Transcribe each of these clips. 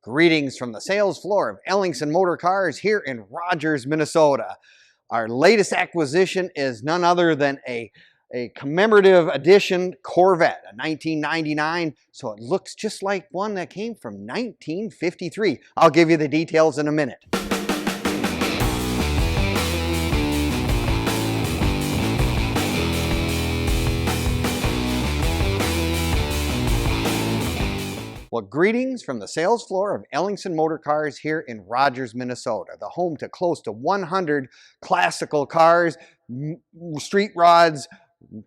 Greetings from the sales floor of Ellingson Motorcars here in Rogers, Minnesota. Our latest acquisition is none other than a commemorative edition Corvette, a 1999, so it looks just like one that came from 1953. I'll give you the details in a minute. Well, greetings from the sales floor of Ellingson Motorcars here in Rogers, Minnesota, the home to close to 100 classical cars, street rods,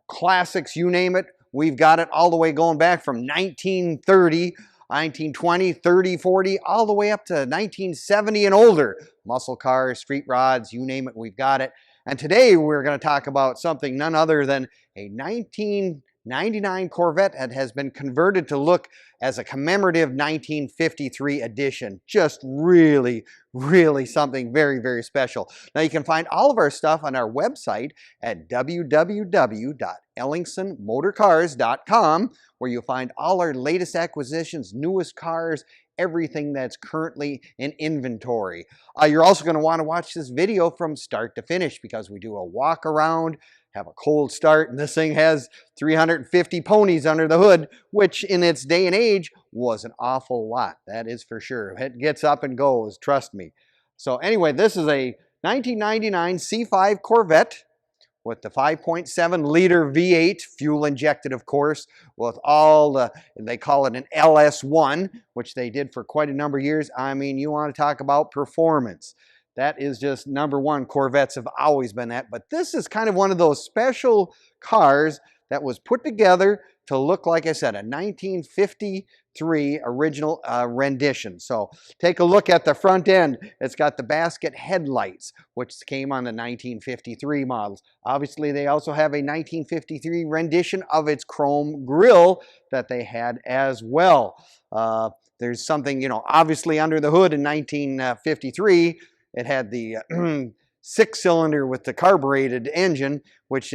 classics, you name it. We've got it all the way going back from 1930, 1920, 30, 40, all the way up to 1970 and older. Muscle cars, street rods, you name it, we've got it. And today we're going to talk about something none other than a 1999 Corvette that has been converted to look as a commemorative 1953 edition. Just really something very special. Now you can find all of our stuff on our website at www.ellingsonmotorcars.com, where you'll find all our latest acquisitions, newest cars, everything that's currently in inventory. You're also going to want to watch this video from start to finish because we do a walk around, have a cold start, and this thing has 350 ponies under the hood, which in its day and age was an awful lot. That is for sure. It gets up and goes, trust me. So anyway, this is a 1999 C5 Corvette with the 5.7 liter V8, fuel injected, of course, with all the, they call it an LS1, which they did for quite a number of years. I mean, you want to talk about performance. That is just number one. Corvettes have always been that, but this is kind of one of those special cars that was put together to look, like I said, a 1953 original rendition. So take a look at the front end. It's got the basket headlights, which came on the 1953 models. Obviously, they also have a 1953 rendition of its chrome grille that they had as well. There's something, you know, obviously under the hood in 1953, it had the six-cylinder with the carbureted engine, which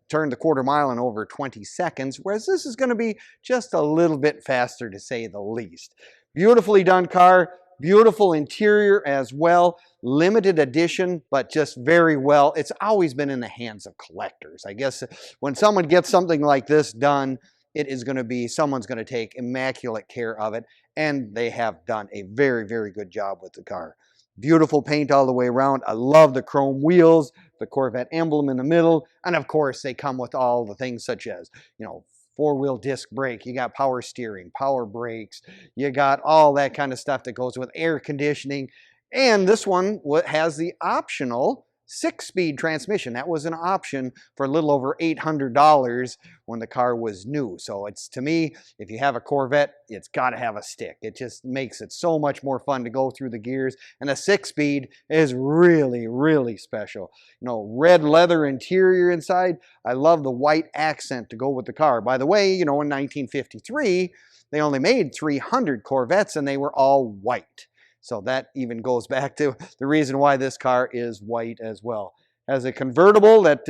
turned the quarter mile in over 20 seconds, whereas this is going to be just a little bit faster, to say the least. Beautifully done car, beautiful interior as well, limited edition, but just very well. It's always been in the hands of collectors. I guess when someone gets something like this done, it is going to be, someone's going to take immaculate care of it, and they have done a very good job with the car. Beautiful paint all the way around. I love the chrome wheels, the Corvette emblem in the middle, and of course they come with all the things such as, you know, four-wheel disc brake, you got power steering, power brakes, you got all that kind of stuff that goes with air conditioning, and this one has the optional 6-speed transmission. That was an option for a little over $800 when the car was new. So it's, to me, if you have a Corvette, it's got to have a stick. It just makes it so much more fun to go through the gears. And the 6-speed is really special. You know, red leather interior inside. I love the white accent to go with the car. By the way, you know, in 1953, they only made 300 Corvettes and they were all white. So that even goes back to the reason why this car is white as well. As a convertible that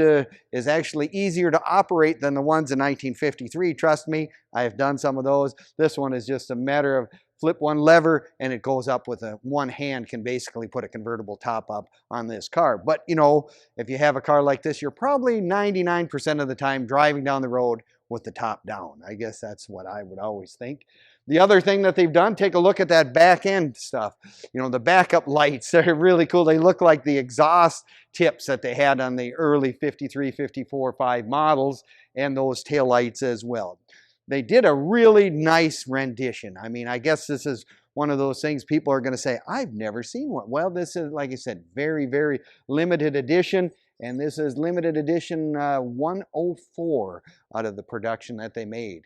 is actually easier to operate than the ones in 1953. Trust me, I have done some of those. This one is just a matter of flip one lever and it goes up with one hand, can basically put a convertible top up on this car. But you know, if you have a car like this, you're probably 99% of the time driving down the road with the top down. I guess that's what I would always think. The other thing that they've done, take a look at that back end stuff. You know, the backup lights, they're really cool. They look like the exhaust tips that they had on the early 53, 54, 5 models, and those tail lights as well. They did a really nice rendition. I mean, I guess this is one of those things people are going to say, I've never seen one. Well, this is, like I said, very limited edition. And this is limited edition 104 out of the production that they made.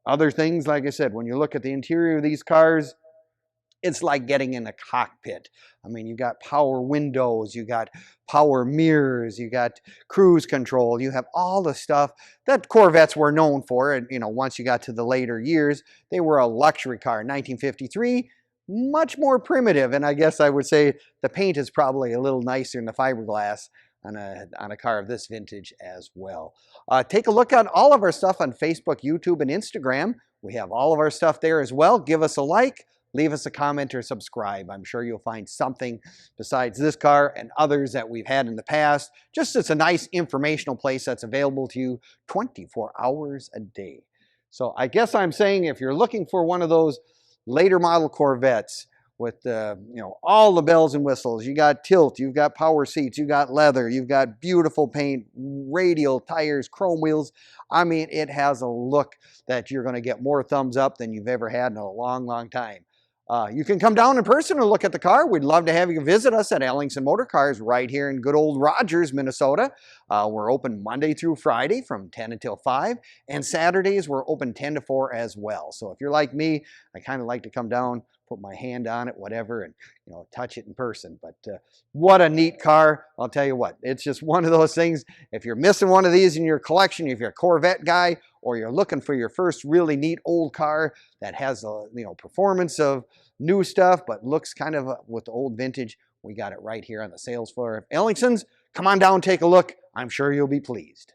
Other things, like I said, when you look at the interior of these cars, it's like getting in a cockpit. I mean, you got power windows, you got power mirrors, you got cruise control, you have all the stuff that Corvettes were known for. And, you know, once you got to the later years, they were a luxury car. In 1953, much more primitive. And I guess I would say the paint is probably a little nicer in the fiberglass on a car of this vintage as well. Take a look at all of our stuff on Facebook, YouTube, and Instagram. We have all of our stuff there as well. Give us a like, leave us a comment or subscribe. I'm sure you'll find something besides this car and others that we've had in the past. Just it's a nice informational place that's available to you 24 hours a day. So I guess I'm saying if you're looking for one of those later model Corvettes with all the bells and whistles, you got tilt, you've got power seats, you got leather, you've got beautiful paint, radial tires, chrome wheels. I mean, it has a look that you're going to get more thumbs up than you've ever had in a long, long time. You can come down in person and look at the car. We'd love to have you visit us at Ellingson Motorcars right here in good old Rogers, Minnesota. We're open Monday through Friday from 10 until 5, and Saturdays we're open 10 to 4 as well. So if you're like me, I kind of like to come down, put my hand on it, whatever, and touch it in person. But what a neat car. I'll tell you what, it's just one of those things. If you're missing one of these in your collection, if you're a Corvette guy, or you're looking for your first really neat old car that has performance of new stuff but looks kind of with the old vintage, we got it right here on the sales floor of Ellingson's. Come on down, take a look. I'm sure you'll be pleased.